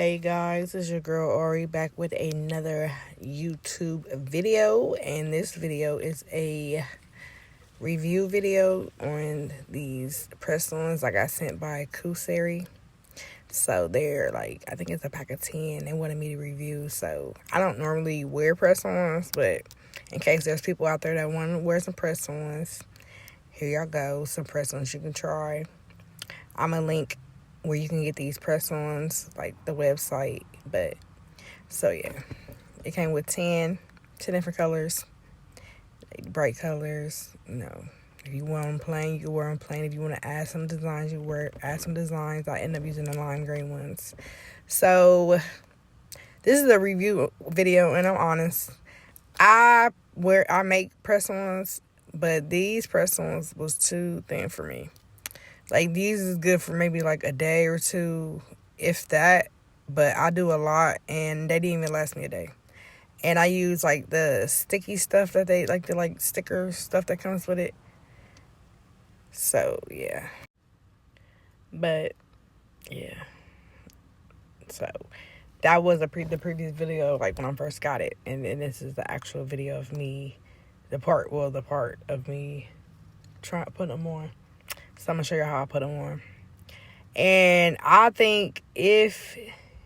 Hey guys, it's your girl Ori back with another YouTube video, and this video is a review video on these press-ons I got sent by Cooserry. So they're like, I think it's a pack of 10 they wanted me to review. So I don't normally wear press-ons, but in case there's people out there that want to wear some press-ons, here y'all go, some press-ons you can try. I'm gonna link where you can get these press-ons, like the website. But so yeah, it came with 10 different colors, like bright colors. If you want them plain, you can wear them plain. If you want to add some designs, add some designs. I end up using the lime green ones. So this is a review video, and I'm honest, I make press-ons, but these press-ons was too thin for me. Like, these is good for maybe like a day or two, if that. But I do a lot, and they didn't even last me a day. And I use like the sticky stuff that they like, the like sticker stuff that comes with it. So yeah. But yeah. So that was the previous video, like when I first got it, and this is the actual video of me, the part of me putting them on. So I'm going to show you how I put them on. And I think if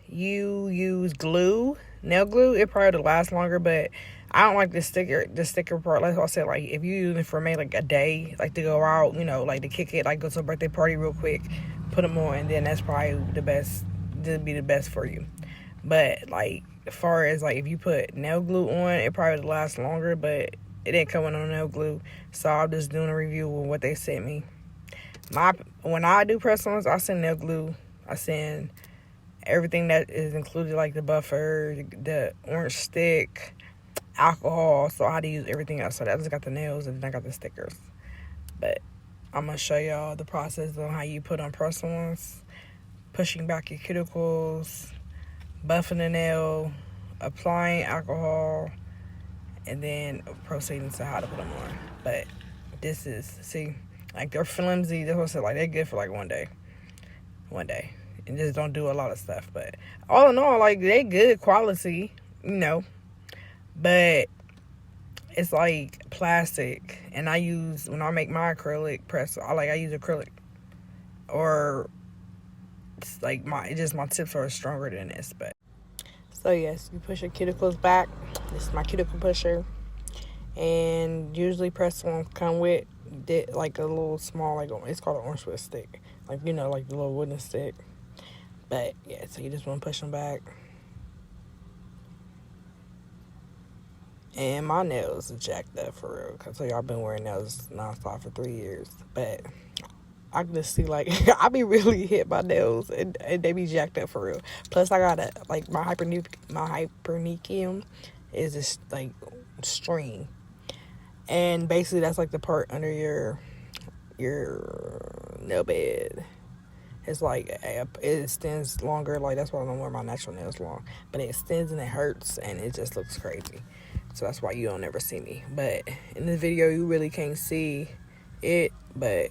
you use nail glue, it probably will last longer. But I don't like the sticker part. Like I said, like if you use it for maybe like a day, like to go out, like to kick it, like go to a birthday party real quick, put them on, and then that's probably the best. That'd be the best for you. But like as far as like if you put nail glue on, it probably would last longer. But it didn't come with no nail glue, so I'm just doing a review of what they sent me. When I do press-ons, I send nail glue. I send everything that is included, like the buffer, the orange stick, alcohol. So I had to use everything else. So I just got the nails and then I got the stickers. But I'm going to show y'all the process on how you put on press-ons. Pushing back your cuticles, buffing the nail, applying alcohol, and then proceeding to how to put them on. But this is, see, like they're flimsy. That's what I said, like they're good for like one day, and just don't do a lot of stuff. But all in all, like they good quality, but it's like plastic. And when I make my acrylic press, I use acrylic, or it's like my tips are stronger than this. But so yes, you push your cuticles back. This is my cuticle pusher, and usually press-ons come with like a little small, like it's called an orange wood stick, like like the little wooden stick. But yeah, so you just want to push them back. And my nails are jacked up for real, cause I've been wearing nails nonstop for 3 years. But I can just see, like, I be really hit by nails, and they be jacked up for real. Plus I got my hypernechium is this like string. And basically, that's like the part under your nail bed. It's like it extends longer. Like that's why I don't wear my natural nails long. But it extends and it hurts, and it just looks crazy. So that's why you don't ever see me. But in this video, you really can't see it. But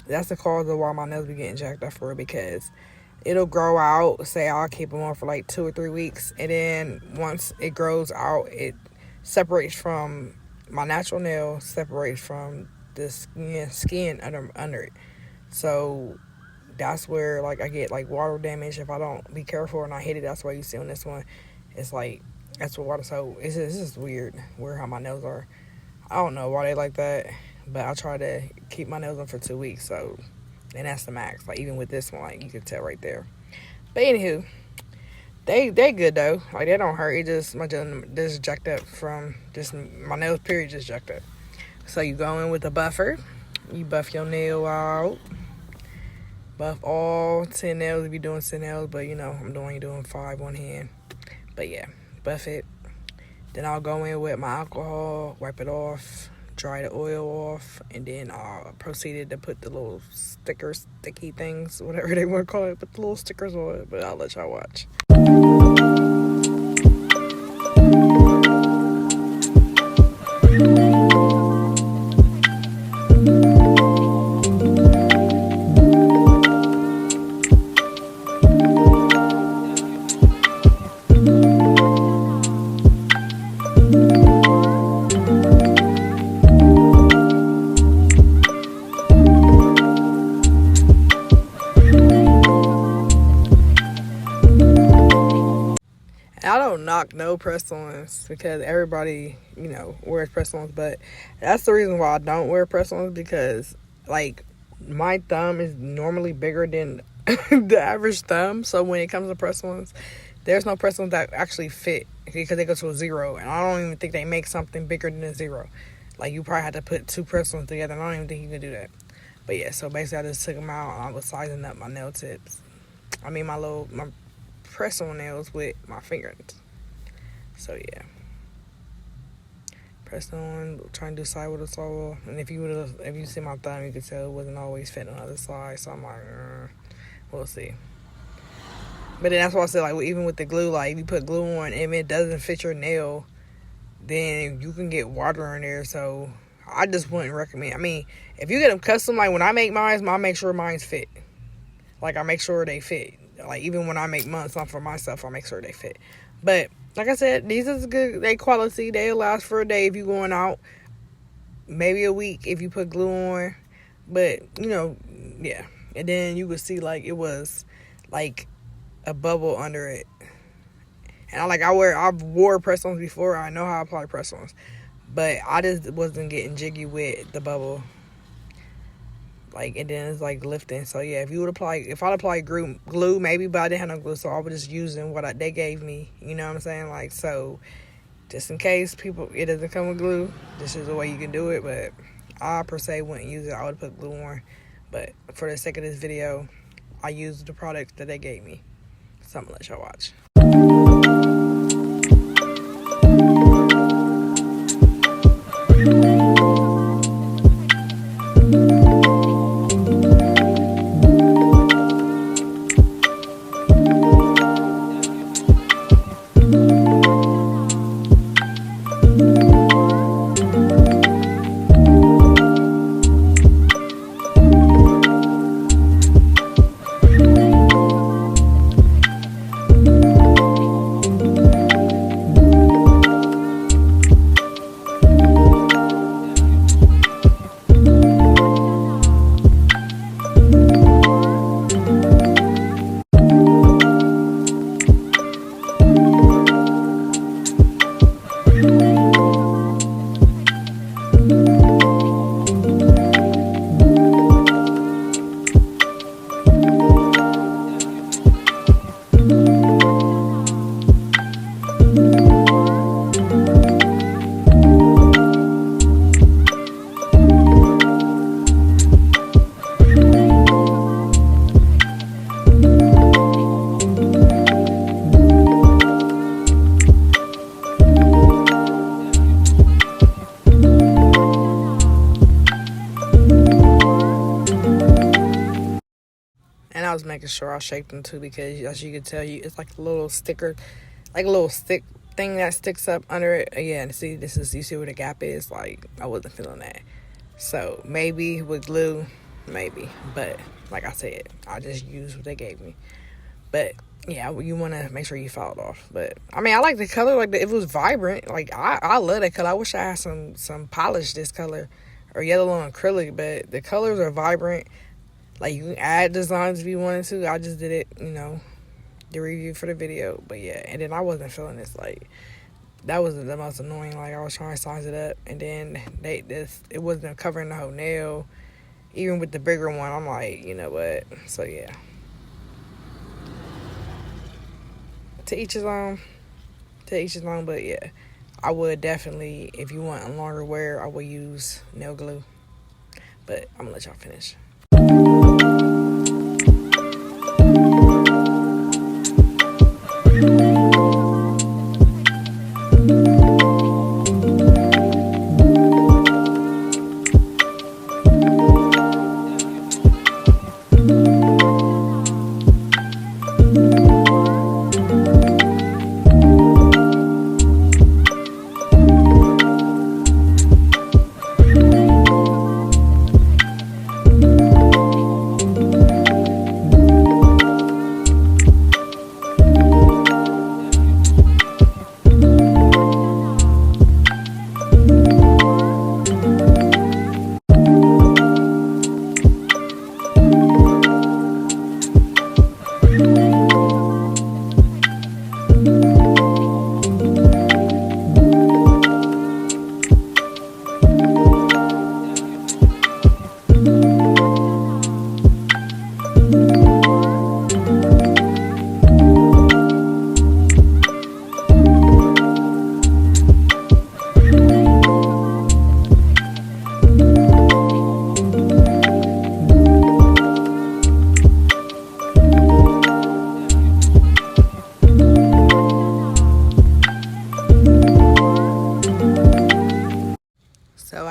that's the cause of why my nails be getting jacked up for it, because it'll grow out. Say I'll keep them on for like 2 or 3 weeks, and then once it grows out, it separates from my natural nail, separates from the skin under it. So that's where like I get like water damage if I don't be careful and I hit it. That's why you see on this one, it's like that's what water. So it's just weird how my nails are. I don't know why they like that, but I try to keep my nails on for 2 weeks. So, and that's the max. Like even with this one, like you can tell right there. But anywho, they good though. Like they don't hurt. It just my nails just jacked up from just my nails. Period, just jacked up. So you go in with the buffer. You buff your nail out. Buff all 10 nails if you're doing 10 nails. But I'm doing 5 one hand. But yeah, buff it. Then I'll go in with my alcohol, wipe it off, dry the oil off, and then I proceeded to put the little sticky things, whatever they want to call it, put the little stickers on it. But I'll let y'all watch. I don't knock no press-ons because everybody, wears press-ons, but that's the reason why I don't wear press-ons, because, like, my thumb is normally bigger than the average thumb. So when it comes to press-ons, there's no press-ons that actually fit because they go to a 0, and I don't even think they make something bigger than a 0. Like, you probably have to put 2 press-ons together, and I don't even think you can do that. But yeah, so basically I just took them out and I was sizing up my nail tips. I mean my press-on nails with my fingers. So yeah. Press on, trying to do side with a saw. And if you see my thumb, you could tell it wasn't always fitting on the other side. So I'm like, we'll see. But then that's why I said, like, even with the glue, like, if you put glue on and it doesn't fit your nail, then you can get water in there. So I just wouldn't recommend. I mean, if you get them custom, like when I make mine, I make sure mine's fit. Like, I make sure they fit. Like, even when I make mine, some for myself, I make sure they fit. But like I said, these is good. They quality. They'll last for a day if you're going out. Maybe a week if you put glue on. But, yeah. And then you could see, like, it was, like, a bubble under it. And I've wore press-ons before. I know how to apply press-ons. But I just wasn't getting jiggy with the bubble. Like, and then it's like lifting. So yeah, if I'd apply glue maybe, but I didn't have no glue, so I was just using what they gave me. You know what I'm saying? Like, so just in case it doesn't come with glue, this is the way you can do it. But I per se wouldn't use it. I would put glue on. But for the sake of this video, I used the product that they gave me. So I'm gonna let y'all watch. And I was making sure I shaped them too, because as you can tell, it's like a little sticker, like a little stick thing that sticks up under it. Yeah, and see, you see where the gap is? Like, I wasn't feeling that. So maybe with glue, maybe. But like I said, I just used what they gave me. But yeah, you want to make sure you file it off. But I mean, I like the color. Like, if it was vibrant, like I love that color. I wish I had some polish this color, or yellow on acrylic. But the colors are vibrant. Like, you can add designs if you wanted to. I just did it, the review for the video. But yeah, and then I wasn't feeling this. Like, that was the most annoying. Like, I was trying to size it up, and then it wasn't covering the whole nail. Even with the bigger one, I'm like, you know what? So yeah. To each his own. But yeah, I would definitely, if you want a longer wear, I would use nail glue. But I'm gonna let y'all finish.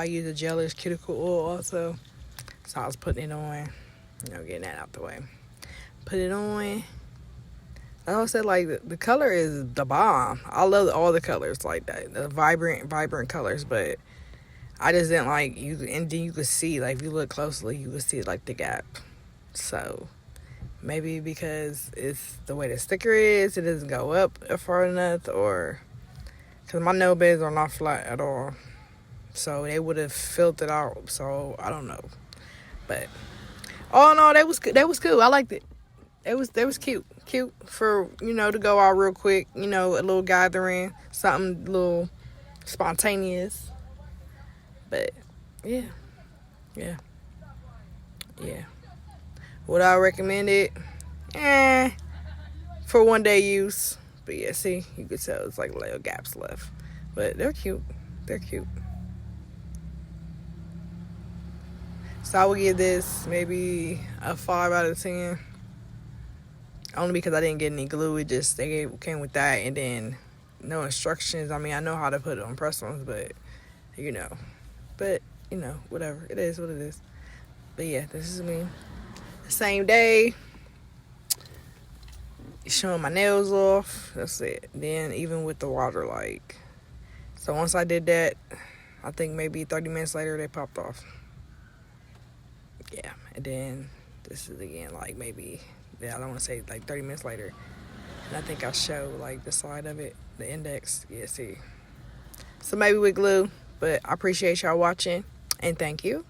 I use a gelish cuticle oil also. So I was putting it on, getting that out the way. Put it on. I also said, like, the color is the bomb. I love all the colors like that, the vibrant colors, but I just didn't like you. And then you could see, like, if you look closely, you could see like the gap. So maybe because it's the way the sticker is, it doesn't go up far enough, or because my nail beds are not flat at all, so they would have filled it out. So I don't know, but oh no, that was cool. I liked it. It was cute for to go out real quick. A little gathering, something a little spontaneous. But yeah. Would I recommend it? For one day use. But yeah, see, you could tell it's like little gaps left. But they're cute. So I would give this maybe a 5 out of 10. Only because I didn't get any glue. It just, they came with that, and then no instructions. I mean, I know how to put it on press-ons, but whatever. It is what it is. But yeah, this is me. The same day, showing my nails off. That's it. Then even with the water, like, so once I did that, I think maybe 30 minutes later they popped off. Yeah, and then this is again like maybe, I don't want to say like 30 minutes later, and I think I'll show like the side of it, the index. Yeah, see. So maybe with glue, but I appreciate y'all watching, and thank you.